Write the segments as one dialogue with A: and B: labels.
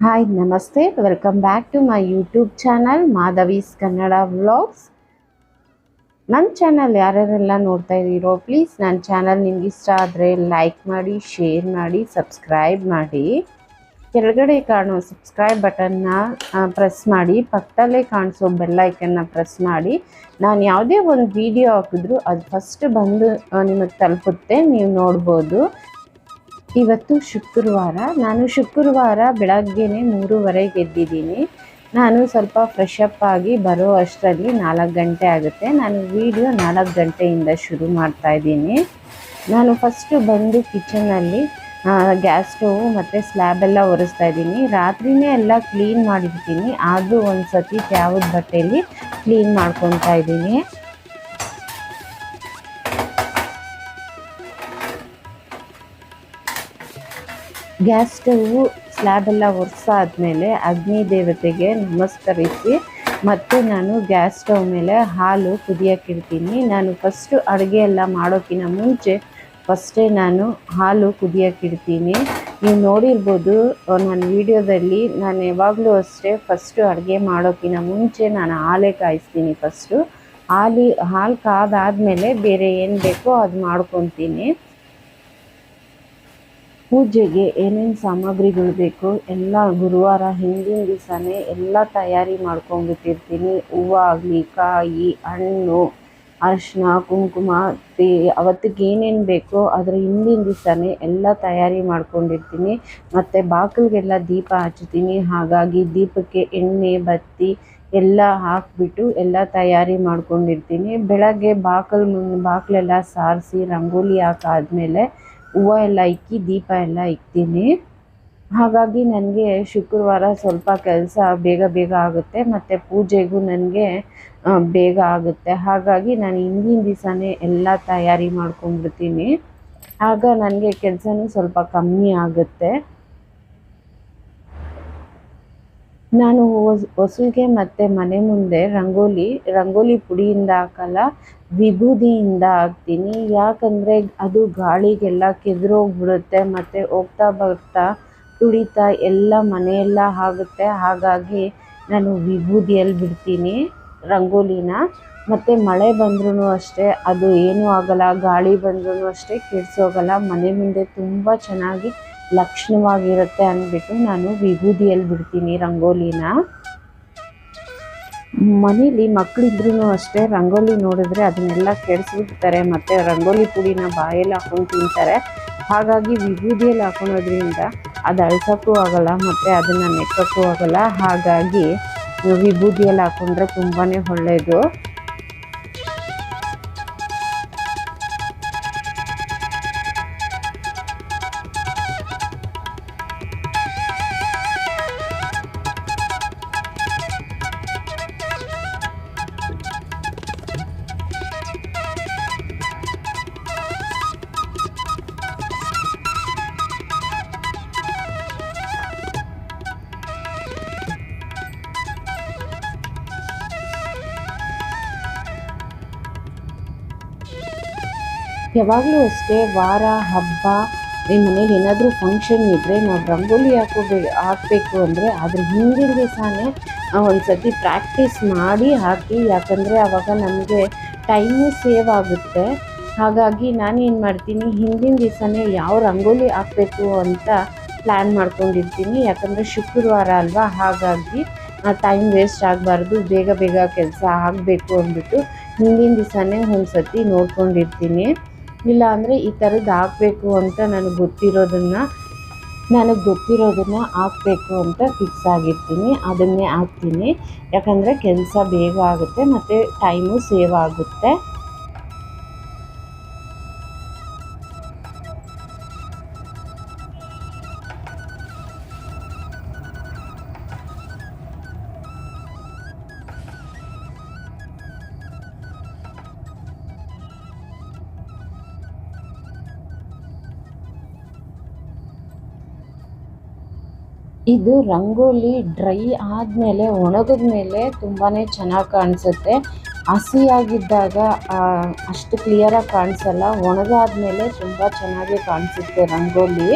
A: Hi ನಮಸ್ತೆ, welcome back to my YouTube channel Madhavi's Kannada vlogs. ನನ್ನ channel ಯಾರ್ಯಾರೆಲ್ಲ ನೋಡ್ತಾ ಇದ್ದೀರೋ ಪ್ಲೀಸ್ ನನ್ನ ಚಾನಲ್ ನಿಮ್ಗೆ ಇಷ್ಟ ಆದರೆ ಲೈಕ್ ಮಾಡಿ, ಶೇರ್ ಮಾಡಿ, ಸಬ್ಸ್ಕ್ರೈಬ್ ಮಾಡಿ. ಕೆಳಗಡೆ ಕಾಣೋ ಸಬ್ಸ್ಕ್ರೈಬ್ ಬಟನ್ನ ಪ್ರೆಸ್ ಮಾಡಿ, ಪಕ್ಕದಲ್ಲೇ ಕಾಣಿಸೋ ಬೆಲ್ಲೈಕನ್ನ ಪ್ರೆಸ್ ಮಾಡಿ. ನಾನು ಯಾವುದೇ ಒಂದು ವಿಡಿಯೋ ಹಾಕಿದ್ರೂ ಅದು ಫಸ್ಟ್ ಬಂದು ನಿಮಗೆ ತಲುಪುತ್ತೆ, ನೀವು ನೋಡ್ಬೋದು. ಇವತ್ತು ಶುಕ್ರವಾರ. ನಾನು ಶುಕ್ರವಾರ ಬೆಳಗ್ಗೆನೇ 3:30ಗೆ ಎದ್ದಿದ್ದೀನಿ. ನಾನು ಸ್ವಲ್ಪ ಫ್ರೆಶ್ ಅಪ್ ಆಗಿ ಬರೋ ಅಷ್ಟರಲ್ಲಿ 4 ಗಂಟೆ ಆಗುತ್ತೆ. ನಾನು ವಿಡಿಯೋ 4 ಗಂಟೆಯಿಂದ ಶುರು ಮಾಡ್ತಾ ಇದ್ದೀನಿ. ನಾನು ಫಸ್ಟು ಬಂದು ಕಿಚನಲ್ಲಿ ಗ್ಯಾಸ್ ಸ್ಟವ್ ಮತ್ತು ಸ್ಲ್ಯಾಬ್ ಎಲ್ಲ ಒರೆಸ್ತಾ ಇದ್ದೀನಿ. ರಾತ್ರಿನೇ ಎಲ್ಲ ಕ್ಲೀನ್ ಮಾಡಿರ್ತೀನಿ, ಆದರೂ ಒಂದು ಸತಿ ತ್ಯಾವದ ಬಟ್ಟೆಯಲ್ಲಿ ಕ್ಲೀನ್ ಮಾಡ್ಕೊತಾ ಇದ್ದೀನಿ. ಗ್ಯಾಸ್ ಸ್ಟವ್ ಸ್ಲ್ಯಾಬ್ ಎಲ್ಲ ಒರೆಸಾದ್ಮೇಲೆ ಅಗ್ನಿ ದೇವತೆಗೆ ನಮಸ್ಕರಿಸಿ ಮತ್ತು ನಾನು ಗ್ಯಾಸ್ ಸ್ಟವ್ ಮೇಲೆ ಹಾಲು ಕುದಿಯೋಕ್ಕಿಡ್ತೀನಿ. ನಾನು ಫಸ್ಟು ಅಡುಗೆ ಎಲ್ಲ ಮಾಡೋಕ್ಕಿಂತ ಮುಂಚೆ ಫಸ್ಟೇ ನಾನು ಹಾಲು ಕುದಿಯೋಕ್ಕಿಡ್ತೀನಿ. ನೀವು ನೋಡಿರ್ಬೋದು ನನ್ನ ವಿಡಿಯೋದಲ್ಲಿ, ನಾನು ಯಾವಾಗಲೂ ಅಷ್ಟೇ ಫಸ್ಟು ಅಡುಗೆ ಮಾಡೋಕ್ಕಿಂತ ಮುಂಚೆ ನಾನು ಹಾಲೇ ಕಾಯಿಸ್ತೀನಿ. ಫಸ್ಟು ಹಾಲು ಕಾದಾದಮೇಲೆ ಬೇರೆ ಏನು ಬೇಕೋ ಅದು ಮಾಡ್ಕೊತೀನಿ. ಪೂಜೆಗೆ ಏನೇನು ಸಾಮಗ್ರಿಗಳು ಬೇಕು ಎಲ್ಲ ಗುರುವಾರ ಹಿಂದಿನ ದಿವಸನೇ ಎಲ್ಲ ತಯಾರಿ ಮಾಡ್ಕೊಂಡ್ಬಿಟ್ಟಿರ್ತೀನಿ. ಹೂವು ಆಗಲಿ, ಕಾಯಿ, ಹಣ್ಣು, ಅರಿಶಿನ, ಕುಂಕುಮ, ಅವತ್ತಿಗೆ ಏನೇನು ಬೇಕೋ ಅದರ ಹಿಂದಿನ ದಿವಸನೇ ಎಲ್ಲ ತಯಾರಿ ಮಾಡ್ಕೊಂಡಿರ್ತೀನಿ. ಮತ್ತು ಬಾಗಿಲಿಗೆಲ್ಲ ದೀಪ ಹಚ್ತೀನಿ. ಹಾಗಾಗಿ ದೀಪಕ್ಕೆ ಎಣ್ಣೆ ಬತ್ತಿ ಎಲ್ಲ ಹಾಕಿಬಿಟ್ಟು ಎಲ್ಲ ತಯಾರಿ ಮಾಡ್ಕೊಂಡಿರ್ತೀನಿ. ಬೆಳಗ್ಗೆ ಬಾಗಿಲೆಲ್ಲ ಸಾರಿಸಿ ರಂಗೋಲಿ ಹಾಕಾದ್ಮೇಲೆ ಹೂವು ಎಲ್ಲ ಇಕ್ಕಿ ದೀಪ ಎಲ್ಲ ಇಕ್ತೀನಿ. ಹಾಗಾಗಿ ನನಗೆ ಶುಕ್ರವಾರ ಸ್ವಲ್ಪ ಕೆಲಸ ಬೇಗ ಆಗುತ್ತೆ ಮತ್ತು ಪೂಜೆಗೂ ನನಗೆ ಬೇಗ ಆಗುತ್ತೆ. ಹಾಗಾಗಿ ನಾನು ಹಿಂದಿನ ದಿವಸನೇ ಎಲ್ಲ ತಯಾರಿ ಮಾಡ್ಕೊಂಡ್ಬಿಡ್ತೀನಿ. ಆಗ ನನಗೆ ಕೆಲಸನೂ ಸ್ವಲ್ಪ ಕಮ್ಮಿ ಆಗುತ್ತೆ. ನಾನು ಹೊಸಲಿಗೆ ಮತ್ತು ಮನೆ ಮುಂದೆ ರಂಗೋಲಿ ಪುಡಿಯಿಂದ ಹಾಕಲ್ಲ, ವಿಭೂದಿಯಿಂದ ಹಾಕ್ತೀನಿ. ಯಾಕಂದರೆ ಅದು ಗಾಳಿಗೆಲ್ಲ ಕೆದರೋಗ್ಬಿಡುತ್ತೆ ಮತ್ತು ಹೋಗ್ತಾ ಬರ್ತಾ ತುಳಿತಾ ಎಲ್ಲ ಮನೆಯೆಲ್ಲ ಆಗುತ್ತೆ. ಹಾಗಾಗಿ ನಾನು ವಿಭೂದಿಯಲ್ಲಿ ಬಿಡ್ತೀನಿ ರಂಗೋಲಿನ. ಮತ್ತು ಮಳೆ ಬಂದ್ರೂ ಅಷ್ಟೇ ಅದು ಏನೂ ಆಗಲ್ಲ, ಗಾಳಿ ಬಂದ್ರೂ ಅಷ್ಟೇ ಕೆಡಿಸೋಗಲ್ಲ. ಮನೆ ಮುಂದೆ ತುಂಬ ಚೆನ್ನಾಗಿ ಲಕ್ಷಣವಾಗಿರುತ್ತೆ ಅಂದ್ಬಿಟ್ಟು ನಾನು ವಿಭೂದಿಯಲ್ಲಿ ಬಿಡ್ತೀನಿ ರಂಗೋಲಿನ. ಮನೇಲಿ ಮಕ್ಕಳಿದ್ರೂ ಅಷ್ಟೇ ರಂಗೋಲಿ ನೋಡಿದ್ರೆ ಅದನ್ನೆಲ್ಲ ಕೆಡಿಸ್ಬಿಡ್ತಾರೆ ಮತ್ತು ರಂಗೋಲಿ ಪುಡಿನ ಬಾಯಲ್ಲಿ ಹಾಕೊಂಡು ತಿಂತಾರೆ. ಹಾಗಾಗಿ ವಿಭೂದಿಯಲ್ಲಿ ಹಾಕೊಳೋದ್ರಿಂದ ಅದು ಅಳ್ಸೋಕ್ಕೂ ಆಗೋಲ್ಲ ಮತ್ತು ಅದನ್ನು ನೆಕ್ಕಕ್ಕೂ ಆಗೋಲ್ಲ. ಹಾಗಾಗಿ ವಿಭೂದಿಯಲ್ಲಿ ಹಾಕೊಂಡ್ರೆ ತುಂಬಾ ಒಳ್ಳೆಯದು. ಯಾವಾಗಲೂ ಅಷ್ಟೇ ವಾರ, ಹಬ್ಬ, ನಿಮ್ಮ ಮನೇಲಿ ಏನಾದರೂ ಫಂಕ್ಷನ್ ಇದ್ದರೆ ನಾವು ರಂಗೋಲಿ ಹಾಕಬೇಕು ಅಂದರೆ ಅದ್ರ ಹಿಂದಿನ ದಿವಸನೇ ಒಂದು ಸತಿ ಪ್ರಾಕ್ಟೀಸ್ ಮಾಡಿ ಹಾಕಿ. ಯಾಕಂದರೆ ಆವಾಗ ನಮಗೆ ಟೈಮು ಸೇವ್ ಆಗುತ್ತೆ. ಹಾಗಾಗಿ ನಾನೇನು ಮಾಡ್ತೀನಿ, ಹಿಂದಿನ ದಿವಸನೇ ಯಾವ ರಂಗೋಲಿ ಹಾಕಬೇಕು ಅಂತ ಪ್ಲ್ಯಾನ್ ಮಾಡ್ಕೊಂಡಿರ್ತೀನಿ. ಯಾಕಂದರೆ ಶುಕ್ರವಾರ ಅಲ್ವಾ, ಹಾಗಾಗಿ ಟೈಮ್ ವೇಸ್ಟ್ ಆಗಬಾರ್ದು, ಬೇಗ ಕೆಲಸ ಆಗಬೇಕು ಅಂದ್ಬಿಟ್ಟು ಹಿಂದಿನ ದಿವಸನೇ ಒಂದು ಸತಿ ನೋಡ್ಕೊಂಡಿರ್ತೀನಿ. ಇಲ್ಲ ಅಂದರೆ ಈ ಥರದ್ದು ಹಾಕಬೇಕು ಅಂತ ನನಗೆ ಗೊತ್ತಿರೋದನ್ನು ಹಾಕಬೇಕು ಅಂತ ಫಿಕ್ಸ್ ಆಗಿರ್ತೀನಿ, ಅದನ್ನೇ ಹಾಕ್ತೀನಿ. ಯಾಕಂದರೆ ಕೆಲಸ ಬೇಗ ಆಗುತ್ತೆ ಮತ್ತು ಟೈಮು ಸೇವ್ ಆಗುತ್ತೆ. ಇದು ರಂಗೋಲಿ ಡ್ರೈ ಆದಮೇಲೆ, ಒಣಗಿದ ಮೇಲೆ ತುಂಬಾ ಚೆನ್ನಾಗಿ ಕಾಣಿಸುತ್ತೆ. ಹಸಿಯಾಗಿದ್ದಾಗ ಅಷ್ಟು ಕ್ಲಿಯರಾಗಿ ಕಾಣಿಸಲ್ಲ, ಒಣಗಾದ್ಮೇಲೆ ತುಂಬ ಚೆನ್ನಾಗಿ ಕಾಣಿಸುತ್ತೆ ರಂಗೋಲಿ.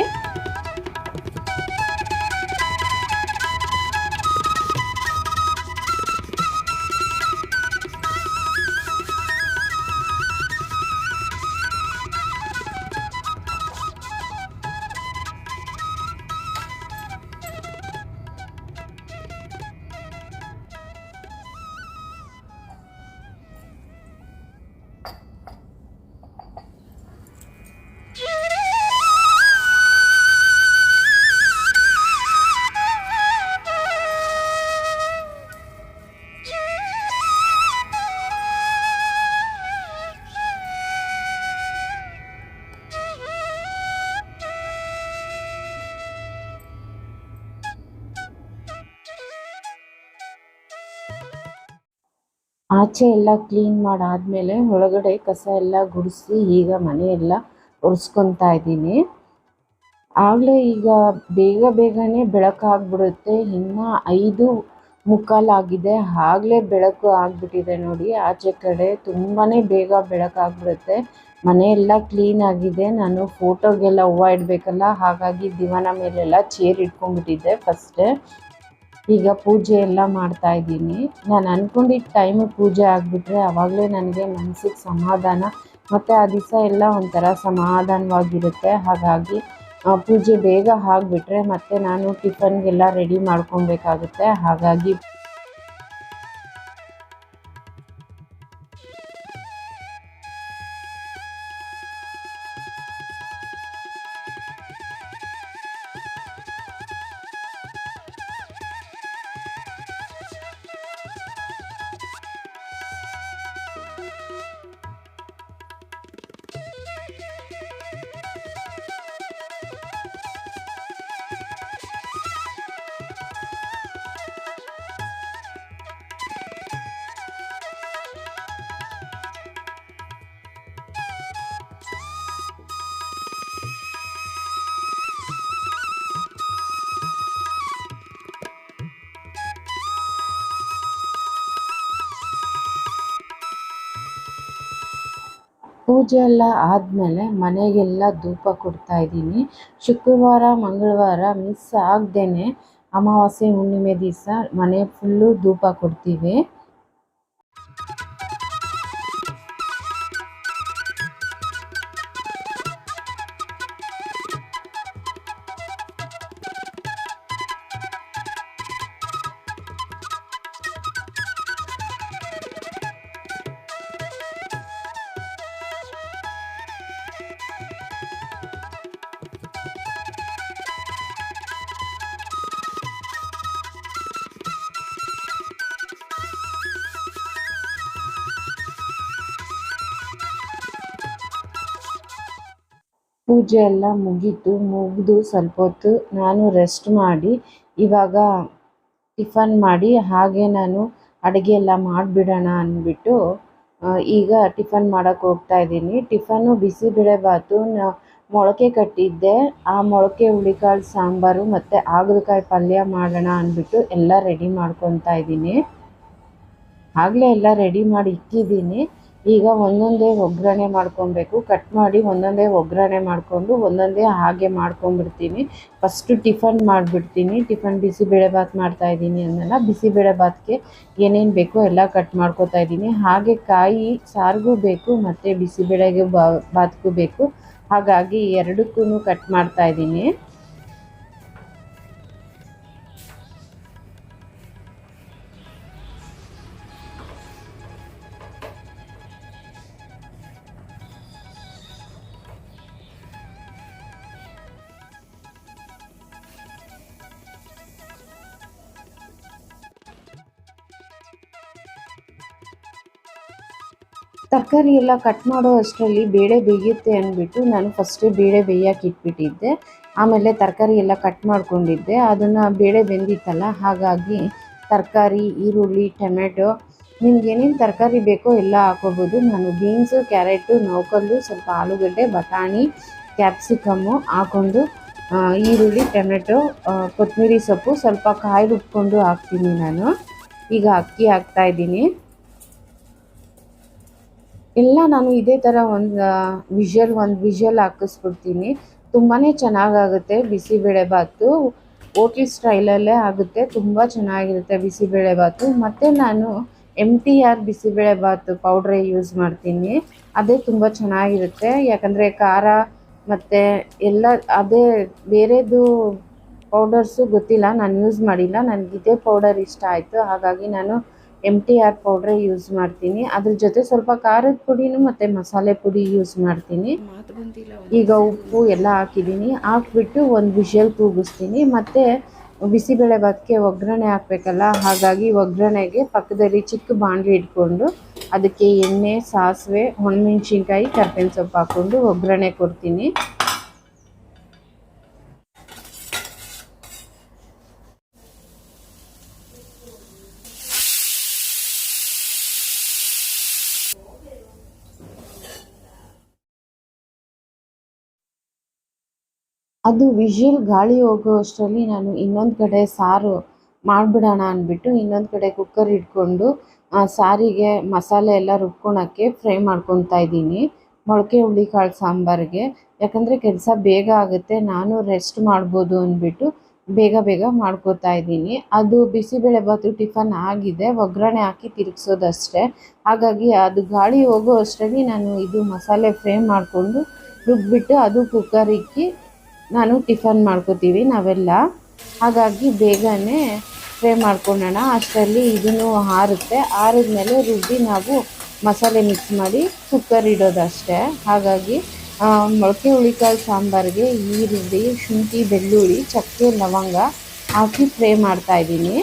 A: ಆಚೆ ಎಲ್ಲ ಕ್ಲೀನ್ ಮಾಡಾದ್ಮೇಲೆ ಒಳಗಡೆ ಕಸ ಎಲ್ಲ ಗುಡಿಸಿ ಈಗ ಮನೆಯೆಲ್ಲ ಒರೆಸ್ಕೊತಾ ಇದ್ದೀನಿ. ಆಗಲೇ ಈಗ ಬೇಗನೆ ಬೆಳಕಾಗ್ಬಿಡುತ್ತೆ. ಇನ್ನು 5:45 ಆಗಿದೆ, ಆಗಲೇ ಬೆಳಕು ಆಗಿಬಿಟ್ಟಿದೆ ನೋಡಿ. ಆಚೆ ಕಡೆ ತುಂಬಾ ಬೇಗ ಬೆಳಕಾಗ್ಬಿಡುತ್ತೆ. ಮನೆಯೆಲ್ಲ ಕ್ಲೀನ್ ಆಗಿದೆ. ನಾನು ಫೋಟೋಗೆಲ್ಲ ಹೂವು ಇಡಬೇಕಲ್ಲ, ಹಾಗಾಗಿ ದಿವಾನ ಮೇಲೆಲ್ಲ ಚೇರ್ ಇಟ್ಕೊಂಡ್ಬಿಟ್ಟಿದ್ದೆ ಫಸ್ಟೇ. ಈಗ ಪೂಜೆ ಎಲ್ಲ ಮಾಡ್ತಾ ಇದ್ದೀನಿ. ನಾನು ಅಂದ್ಕೊಂಡಿದ್ದ ಟೈಮಿಗೆ ಪೂಜೆ ಆಗಿಬಿಟ್ರೆ ಆವಾಗಲೇ ನನಗೆ ಮನಸ್ಸಿಗೆ ಸಮಾಧಾನ, ಮತ್ತು ಆ ದಿವಸ ಎಲ್ಲ ಒಂಥರ ಸಮಾಧಾನವಾಗಿರುತ್ತೆ. ಹಾಗಾಗಿ ಪೂಜೆ ಬೇಗ ಆಗಿಬಿಟ್ರೆ ಮತ್ತು ನಾನು ಟಿಫನ್ಗೆಲ್ಲ ರೆಡಿ ಮಾಡ್ಕೊಬೇಕಾಗುತ್ತೆ. ಹಾಗಾಗಿ ಪೂಜೆ ಎಲ್ಲ ಆದಮೇಲೆ ಮನೆಗೆಲ್ಲ ಧೂಪ ಕೊಡ್ತಾ ಇದ್ದೀನಿ. ಶುಕ್ರವಾರ ಮಂಗಳವಾರ ಮಿಸ್ ಆಗದೇನೆ ಅಮಾವಾಸ್ಯೆ ಹುಣ್ಣಿಮೆ ದಿವಸ ಮನೆ ಫುಲ್ಲು ಧೂಪ ಕೊಡ್ತೀವಿ. ಪೂಜೆ ಎಲ್ಲ ಮುಗಿದು ಸ್ವಲ್ಪ ಹೊತ್ತು ನಾನು ರೆಸ್ಟ್ ಮಾಡಿ ಇವಾಗ ಟಿಫನ್ ಮಾಡಿ ಹಾಗೆ ನಾನು ಅಡುಗೆ ಎಲ್ಲ ಮಾಡಿಬಿಡೋಣ ಅಂದ್ಬಿಟ್ಟು ಈಗ ಟಿಫನ್ ಮಾಡೋಕ್ಕೆ ಹೋಗ್ತಾ ಇದ್ದೀನಿ. ಟಿಫನ್ನು ಬಿಸಿಬೇಳೆಬಾತು, ಮೊಳಕೆ ಕಟ್ಟಿದ್ದೆ, ಆ ಮೊಳಕೆ ಹುಳಿಕಾಳು ಸಾಂಬಾರು ಮತ್ತು ಹಾಗಲಕಾಯಿ ಪಲ್ಯ ಮಾಡೋಣ ಅಂದ್ಬಿಟ್ಟು ಎಲ್ಲ ರೆಡಿ ಮಾಡ್ಕೊತಾ ಇದ್ದೀನಿ. ಆಗಲೇ ಎಲ್ಲ ರೆಡಿ ಮಾಡಿ ಇಕ್ಕಿದ್ದೀನಿ. ಈಗ ಒಂದೊಂದೇ ಒಗ್ಗರಣೆ ಮಾಡ್ಕೊಬೇಕು. ಕಟ್ ಮಾಡಿ ಒಂದೊಂದೇ ಒಗ್ಗರಣೆ ಮಾಡಿಕೊಂಡು ಒಂದೊಂದೇ ಹಾಗೆ ಮಾಡ್ಕೊಂಡ್ಬಿಡ್ತೀನಿ. ಫಸ್ಟು ಟಿಫನ್ ಮಾಡಿಬಿಡ್ತೀನಿ. ಟಿಫನ್ ಬಿಸಿಬೇಳೆಬಾತು ಮಾಡ್ತಾಯಿದ್ದೀನಿ ಅಂದಲ್ಲ, ಬಿಸಿಬೇಳೆಬಾತಿಗೆ ಏನೇನು ಬೇಕೋ ಎಲ್ಲ ಕಟ್ ಮಾಡ್ಕೊತಾ ಇದ್ದೀನಿ. ಹಾಗೆ ಕಾಯಿ ಸಾರಿಗೂ ಬೇಕು ಮತ್ತು ಬಿಸಿಬೇಳೆಗೆ ಬಾತ್ಗೂ ಬೇಕು, ಹಾಗಾಗಿ ಎರಡಕ್ಕೂ ಕಟ್ ಮಾಡ್ತಾಯಿದ್ದೀನಿ. ತರಕಾರಿ ಎಲ್ಲ ಕಟ್ ಮಾಡೋ ಅಷ್ಟರಲ್ಲಿ ಬೇಳೆ ಬೇಯುತ್ತೆ ಅಂದ್ಬಿಟ್ಟು ನಾನು ಫಸ್ಟೇ ಬೇಳೆ ಬೇಯಕ್ಕೆ ಇಟ್ಬಿಟ್ಟಿದ್ದೆ. ಆಮೇಲೆ ತರಕಾರಿ ಎಲ್ಲ ಕಟ್ ಮಾಡ್ಕೊಂಡಿದ್ದೆ. ಅದನ್ನು ಬೇಳೆ ಬೆಂದಿತ್ತಲ್ಲ, ಹಾಗಾಗಿ ತರಕಾರಿ, ಈರುಳ್ಳಿ, ಟೊಮೆಟೊ, ನಿಮ್ಗೆ ಏನೇನು ತರಕಾರಿ ಬೇಕೋ ಎಲ್ಲ ಹಾಕೋಬೋದು. ನಾನು ಬೀನ್ಸು, ಕ್ಯಾರೆಟು, ನೌಕಲ್ಲು, ಸ್ವಲ್ಪ ಆಲೂಗಡ್ಡೆ, ಬಟಾಣಿ, ಕ್ಯಾಪ್ಸಿಕಮ್ಮು ಹಾಕ್ಕೊಂಡು ಈರುಳ್ಳಿ, ಟೊಮೆಟೊ, ಕೊತ್ತಂಬರಿ ಸೊಪ್ಪು, ಸ್ವಲ್ಪ ಕಾಯಿ ರುಬ್ಕೊಂಡು ಹಾಕ್ತೀನಿ ನಾನು. ಈಗ ಅಕ್ಕಿ ಹಾಕ್ತಾಯಿದ್ದೀನಿ. ಎಲ್ಲ ನಾನು ಇದೇ ಥರ ಒಂದು ವಿಷಲ್ ಹಾಕಿಸ್ಬಿಡ್ತೀನಿ. ತುಂಬಾ ಚೆನ್ನಾಗಾಗುತ್ತೆ ಬಿಸಿಬೇಳೆಬಾತು. ಹೋಟ್ಲ್ ಸ್ಟೈಲಲ್ಲೇ ಆಗುತ್ತೆ, ತುಂಬ ಚೆನ್ನಾಗಿರುತ್ತೆ ಬಿಸಿಬೇಳೆಬಾತು. ಮತ್ತು ನಾನು MTR ಬಿಸಿಬೇಳೆಬಾತು ಪೌಡ್ರೇ ಯೂಸ್ ಮಾಡ್ತೀನಿ. ಅದೇ ತುಂಬ ಚೆನ್ನಾಗಿರುತ್ತೆ. ಯಾಕಂದರೆ ಖಾರ ಮತ್ತು ಎಲ್ಲ ಅದೇ ಬೇರೆದು ಪೌಡರ್ಸು ಗೊತ್ತಿಲ್ಲ, ನಾನು ಯೂಸ್ ಮಾಡಿಲ್ಲ. ನನಗೆ ಇದೇ ಪೌಡರ್ ಇಷ್ಟ ಆಯಿತು, ಹಾಗಾಗಿ ನಾನು MTR ಪೌಡ್ರೇ ಯೂಸ್ ಮಾಡ್ತೀನಿ. ಅದ್ರ ಜೊತೆ ಸ್ವಲ್ಪ ಖಾರದ ಪುಡಿನೂ ಮತ್ತು ಮಸಾಲೆ ಪುಡಿ ಯೂಸ್ ಮಾಡ್ತೀನಿ. ಈಗ ಉಪ್ಪು ಎಲ್ಲ ಹಾಕಿದ್ದೀನಿ. ಹಾಕ್ಬಿಟ್ಟು ಒಂದು ವಿಷಲ್ ಕೂಗಿಸ್ತೀನಿ. ಮತ್ತು ಬಿಸಿಬೇಳೆಬಾತಿಗೆ ಒಗ್ಗರಣೆ ಹಾಕಬೇಕಲ್ಲ, ಹಾಗಾಗಿ ಒಗ್ಗರಣೆಗೆ ಪಕ್ಕದಲ್ಲಿ ಚಿಕ್ಕ ಬಾಣಲಿ ಇಟ್ಕೊಂಡು ಅದಕ್ಕೆ ಎಣ್ಣೆ, ಸಾಸಿವೆ, ಒಣಮೆಣ್ಸಿನ್ಕಾಯಿ, ಕರ್ಬೇವಿನ ಸೊಪ್ಪು ಹಾಕ್ಕೊಂಡು ಒಗ್ಗರಣೆ ಕೊಡ್ತೀನಿ. ಅದು ವಿಷಲ್ ಗಾಳಿ ಹೋಗೋ ಅಷ್ಟರಲ್ಲಿ ನಾನು ಇನ್ನೊಂದು ಕಡೆ ಸಾರು ಮಾಡಿಬಿಡೋಣ ಅಂದ್ಬಿಟ್ಟು ಇನ್ನೊಂದು ಕಡೆ ಕುಕ್ಕರ್ ಇಟ್ಕೊಂಡು ಸಾರಿಗೆ ಮಸಾಲೆ ಎಲ್ಲ ರುಬ್ಕೊಳಕ್ಕೆ ಫ್ರೈ ಮಾಡ್ಕೊತಾ ಇದ್ದೀನಿ ಮೊಳಕೆ ಹುರುಳಿಕಾಳು ಸಾಂಬಾರಿಗೆ. ಯಾಕಂದರೆ ಕೆಲಸ ಬೇಗ ಆಗುತ್ತೆ, ನಾನು ರೆಸ್ಟ್ ಮಾಡ್ಬೋದು ಅಂದ್ಬಿಟ್ಟು ಬೇಗ ಬೇಗ ಮಾಡ್ಕೋತಾ ಇದ್ದೀನಿ. ಅದು ಬಿಸಿಬೇಳೆಬಾತು ಟಿಫನ್ ಆಗಿದೆ, ಒಗ್ಗರಣೆ ಹಾಕಿ ತಿರುಗಿಸೋದಷ್ಟೇ. ಹಾಗಾಗಿ ಅದು ಗಾಳಿ ಹೋಗೋ ಅಷ್ಟರಲ್ಲಿ ನಾನು ಇದು ಮಸಾಲೆ ಫ್ರೈ ಮಾಡಿಕೊಂಡು ರುಬ್ಬಿಟ್ಟು ಅದು ಕುಕ್ಕರ್ ಇಕ್ಕಿ ನಾನು ಟಿಫನ್ ಮಾಡ್ಕೋತೀವಿ ನಾವೆಲ್ಲ. ಹಾಗಾಗಿ ಬೇಗನೆ ಫ್ರೈ ಮಾಡ್ಕೊಳ್ಳೋಣ, ಅಷ್ಟರಲ್ಲಿ ಇದನ್ನು ಆರುತ್ತೆ. ಆರಿದ್ಮೇಲೆ ರುಬ್ಬಿ ನಾವು ಮಸಾಲೆ ಮಿಕ್ಸ್ ಮಾಡಿ ಕುಕ್ಕರ್ ಇಡೋದಷ್ಟೇ. ಹಾಗಾಗಿ ಮೊಳಕೆ ಹುರುಳಿಕಾಳು ಸಾಂಬಾರಿಗೆ ಈರುಳ್ಳಿ, ಶುಂಠಿ, ಬೆಳ್ಳುಳ್ಳಿ, ಚಕ್ಕೆ, ಲವಂಗ ಹಾಕಿ ಫ್ರೈ ಮಾಡ್ತಾಯಿದ್ದೀನಿ.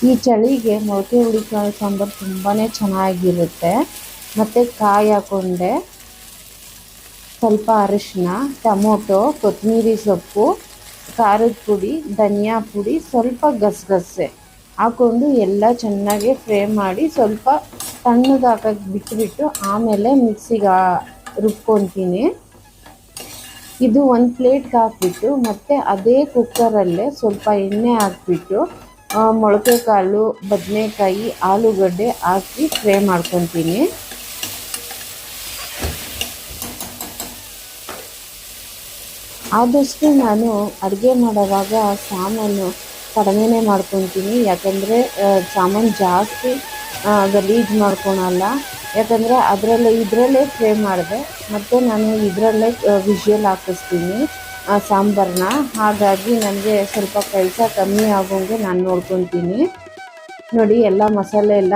A: ಈ ಚಳಿಗೆ ಮೊಳಕೆ ಹುರುಳಿಕಾಳು ಸಾಂಬಾರು ತುಂಬಾ ಚೆನ್ನಾಗಿರುತ್ತೆ. ಮತ್ತು ಕಾಯಿ ಹಾಕ್ಕೊಂಡೆ, ಸ್ವಲ್ಪ ಅರಿಶಿನ, ಟೊಮೊಟೊ, ಕೊತ್ತಂಬರಿ ಸೊಪ್ಪು, ಖಾರದ ಪುಡಿ, ಧನಿಯಾ ಪುಡಿ, ಸ್ವಲ್ಪ ಗಸಗಸೆ ಹಾಕ್ಕೊಂಡು ಎಲ್ಲ ಚೆನ್ನಾಗಿ ಫ್ರೈ ಮಾಡಿ ಸ್ವಲ್ಪ ತಣ್ಣಗೆ ಹಾಕಕ್ಕೆ ಬಿಟ್ಟುಬಿಟ್ಟು ಆಮೇಲೆ ಮಿಕ್ಸಿಗೆ ರುಬ್ಕೊತೀನಿ. ಇದು ಒಂದು ಪ್ಲೇಟ್ಗೆ ಹಾಕ್ಬಿಟ್ಟು ಮತ್ತು ಅದೇ ಕುಕ್ಕರಲ್ಲೇ ಸ್ವಲ್ಪ ಎಣ್ಣೆ ಹಾಕ್ಬಿಟ್ಟು ಮೊಳಕೆ ಕಾಳು, ಬದನೆಕಾಯಿ, ಆಲೂಗಡ್ಡೆ ಹಾಕಿ ಫ್ರೈ ಮಾಡ್ಕೊತೀನಿ. ಆದಷ್ಟು ನಾನು ಅಡುಗೆ ಮಾಡುವಾಗ ಸಾಮಾನು ಕಡಿಮೆನೇ ಮಾಡ್ಕೊತೀನಿ. ಯಾಕಂದರೆ ಸಾಮಾನು ಜಾಸ್ತಿ ಗಲೀಜು ಮಾಡ್ಕೊಳಲ್ಲ. ಯಾಕಂದರೆ ಇದರಲ್ಲೇ ಫ್ರೈ ಮಾಡಿದೆ ಮತ್ತು ನಾನು ಇದರಲ್ಲೇ ವಿಷಲ್ ಹಾಕಿಸ್ತೀನಿ ಸಾಂಬಾರನ್ನ. ಹಾಗಾಗಿ ನನಗೆ ಸ್ವಲ್ಪ ಕೆಲಸ ಕಮ್ಮಿ ಆಗೋಂಗೆ ನಾನು ನೋಡ್ಕೊತೀನಿ. ನೋಡಿ, ಎಲ್ಲ ಮಸಾಲೆ ಎಲ್ಲ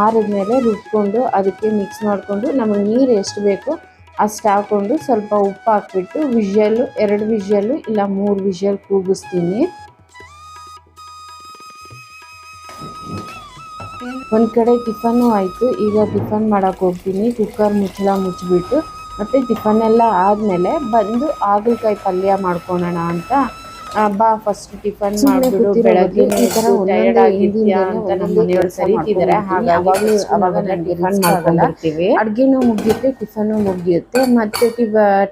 A: ಆರಿದ್ಮೇಲೆ ರುಬ್ಕೊಂಡು ಅದಕ್ಕೆ ಮಿಕ್ಸ್ ಮಾಡಿಕೊಂಡು ನಮಗೆ ನೀರು ಎಷ್ಟು ಬೇಕೋ ಅಷ್ಟು ಹಾಕ್ಕೊಂಡು ಸ್ವಲ್ಪ ಉಪ್ಪು ಹಾಕ್ಬಿಟ್ಟು 2 ವಿಷಲ್ಲು ಇಲ್ಲ 3 ವಿಷಲ್ ಕೂಗಿಸ್ತೀನಿ. ಒಂದು ಕಡೆ ಟಿಫನ್ನು ಆಯಿತು. ಈಗ ಟಿಫನ್ ಮಾಡೋಕ್ಕೆ ಹೋಗ್ತೀನಿ. ಕುಕ್ಕರ್ ಮುಚ್ಚಳ ಮುಚ್ಚಿಬಿಟ್ಟು ಮತ್ತು ಟಿಫನ್ನೆಲ್ಲ ಆದಮೇಲೆ ಬಂದು ಹಾಗಲಕಾಯಿ ಪಲ್ಯ ಮಾಡ್ಕೊಳ್ಳೋಣ ಅಂತ. ಬಾ ಫಸ್ಟ್ ಟಿಫನ್ ಮಾಡಿಬಿಡು, ಬೆಳಗ್ಗೆ ಈ ಥರ ಟಯರ್ಡ್ ಆಗಿದ್ಯಾ ಅಂತ ನಮ್ಮ ಮನೆಯವ್ರು ಕರೀತಿದ್ದಾರೆ. ಹಾಗಾಗಿ ಅವಾಗ ಟಿಫನ್ ಮಾಡ್ಕೊಂಡ್ಬರ್ತೀವಿ. ಅಡುಗೆನೂ ಮುಗಿಯುತ್ತೆ, ಟಿಫನ್ನು ಮುಗಿಯುತ್ತೆ. ಮತ್ತು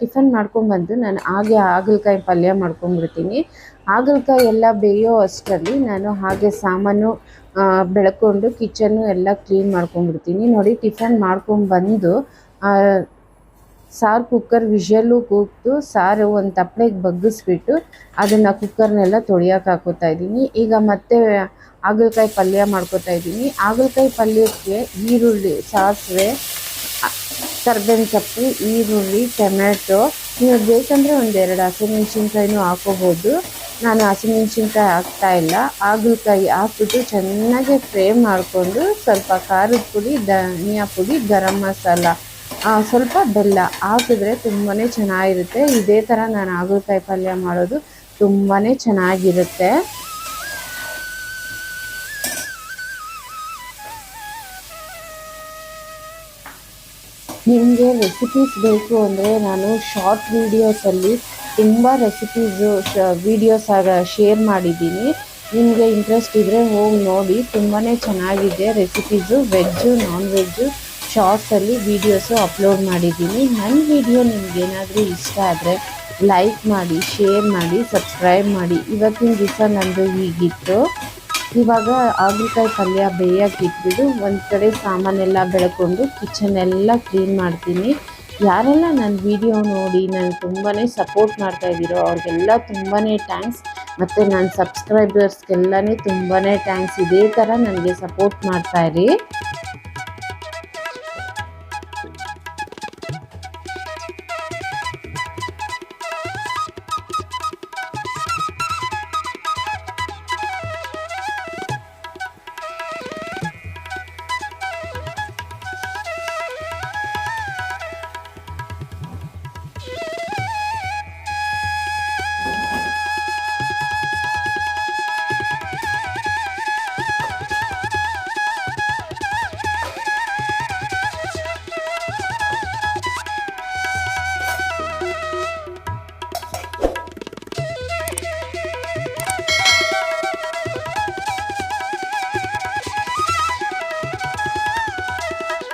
A: ಟಿಫನ್ ಮಾಡ್ಕೊಂಡ್ಬಂದು ನಾನು ಹಾಗೆ ಹಾಗಲಕಾಯಿ ಪಲ್ಯ ಮಾಡ್ಕೊಂಡ್ಬಿಡ್ತೀನಿ. ಹಾಗಲಕಾಯಿ ಎಲ್ಲ ಬೇಯೋ ಅಷ್ಟರಲ್ಲಿ ನಾನು ಹಾಗೆ ಸಾಮಾನು ಬೆಳ್ಕೊಂಡು ಕಿಚನ್ನು ಎಲ್ಲ ಕ್ಲೀನ್ ಮಾಡ್ಕೊಂಡ್ಬಿಡ್ತೀನಿ. ನೋಡಿ, ಟಿಫನ್ ಮಾಡ್ಕೊಂಡ್ಬಂದು ಸಾರು ಕುಕ್ಕರ್ ವಿಷಲ್ಲು ಕೂಗ್ತು, ಸಾರು ಒಂದು ತಪ್ಪಲೆಗೆ ಬಗ್ಗಿಸ್ಬಿಟ್ಟು ಅದನ್ನು ಕುಕ್ಕರ್ನೆಲ್ಲ ತೊಳೆಯೋಕೆ ಹಾಕೋತಾ ಇದ್ದೀನಿ. ಈಗ ಮತ್ತೆ ಹಾಗಲಕಾಯಿ ಪಲ್ಯ ಮಾಡ್ಕೋತಾ ಇದ್ದೀನಿ. ಹಾಗಲಕಾಯಿ ಪಲ್ಯಕ್ಕೆ ಈರುಳ್ಳಿ, ಸಾಸಿವೆ, ಕರ್ಬೇವಿನ ಸೊಪ್ಪು, ಈರುಳ್ಳಿ, ಟೊಮೆಟೊ, ನೀವು ಬೇಕಂದರೆ 1-2 ಹಸಿಮೆಣ್ಸಿನ್ಕಾಯಿನೂ ಹಾಕೋಬೋದು. ನಾನು ಹಸಿಮೆಣ್ಸಿನ್ಕಾಯಿ ಹಾಕ್ತಾಯಿಲ್ಲ. ಹಾಗಲಕಾಯಿ ಹಾಕ್ಬಿಟ್ಟು ಚೆನ್ನಾಗಿ ಫ್ರೈ ಮಾಡಿಕೊಂಡು ಸ್ವಲ್ಪ ಖಾರದ ಪುಡಿ, ಧನಿಯಾ ಪುಡಿ, ಗರಂ ಮಸಾಲ, ಸ್ವಲ್ಪ ಬೆಲ್ಲ ಹಾಕಿದ್ರೆ ತುಂಬಾ ಚೆನ್ನಾಗಿರುತ್ತೆ. ಇದೇ ಥರ ನಾನು ಹಾಗಲಕಾಯಿ ಪಲ್ಯ ಮಾಡೋದು ತುಂಬಾ ಚೆನ್ನಾಗಿರುತ್ತೆ. ನಿಮಗೆ ರೆಸಿಪೀಸ್ ಬೇಕು ಅಂದರೆ ನಾನು ಶಾರ್ಟ್ ವೀಡಿಯೋಸಲ್ಲಿ ತುಂಬ ವೀಡಿಯೋಸ್ ಶೇರ್ ಮಾಡಿದ್ದೀನಿ. ನಿಮಗೆ ಇಂಟ್ರೆಸ್ಟ್ ಇದ್ದರೆ ಹೋಗಿ ನೋಡಿ, ತುಂಬಾ ಚೆನ್ನಾಗಿದೆ ರೆಸಿಪೀಸು. ವೆಜ್ಜು, ನಾನ್ ವೆಜ್ಜು ಶಾರ್ಟ್ಸಲ್ಲಿ ವೀಡಿಯೋಸು ಅಪ್ಲೋಡ್ ಮಾಡಿದ್ದೀನಿ. ನನ್ನ ವಿಡಿಯೋ ನಿಮಗೇನಾದರೂ ಇಷ್ಟ ಆದರೆ ಲೈಕ್ ಮಾಡಿ, ಶೇರ್ ಮಾಡಿ, ಸಬ್ಸ್ಕ್ರೈಬ್ ಮಾಡಿ. ಇವತ್ತಿನ ದಿವಸ ನಂದು ಹೀಗಿತ್ತು. ಇವಾಗ ಹಾಗಲಕಾಯಿ ಪಲ್ಯ ಬೇಯಕ್ಕೆ ಇಟ್ಬಿಟ್ಟು ಒಂದು ಕಡೆ ಸಾಮಾನೆಲ್ಲ ಬೆಳ್ಕೊಂಡು ಕಿಚನ್ನೆಲ್ಲ ಕ್ಲೀನ್ ಮಾಡ್ತೀನಿ. ಯಾರೆಲ್ಲ ನನ್ನ ವಿಡಿಯೋ ನೋಡಿ ನನಗೆ ತುಂಬಾ ಸಪೋರ್ಟ್ ಮಾಡ್ತಾಯಿದ್ದೀರೋ ಅವ್ರಿಗೆಲ್ಲ ತುಂಬಾ ಥ್ಯಾಂಕ್ಸ್. ಮತ್ತು ನನ್ನ ಸಬ್ಸ್ಕ್ರೈಬರ್ಸ್ಗೆಲ್ಲನೇ ತುಂಬಾ ಥ್ಯಾಂಕ್ಸ್. ಇದೇ ಥರ ನನಗೆ ಸಪೋರ್ಟ್ ಮಾಡ್ತಾಯಿರಿ.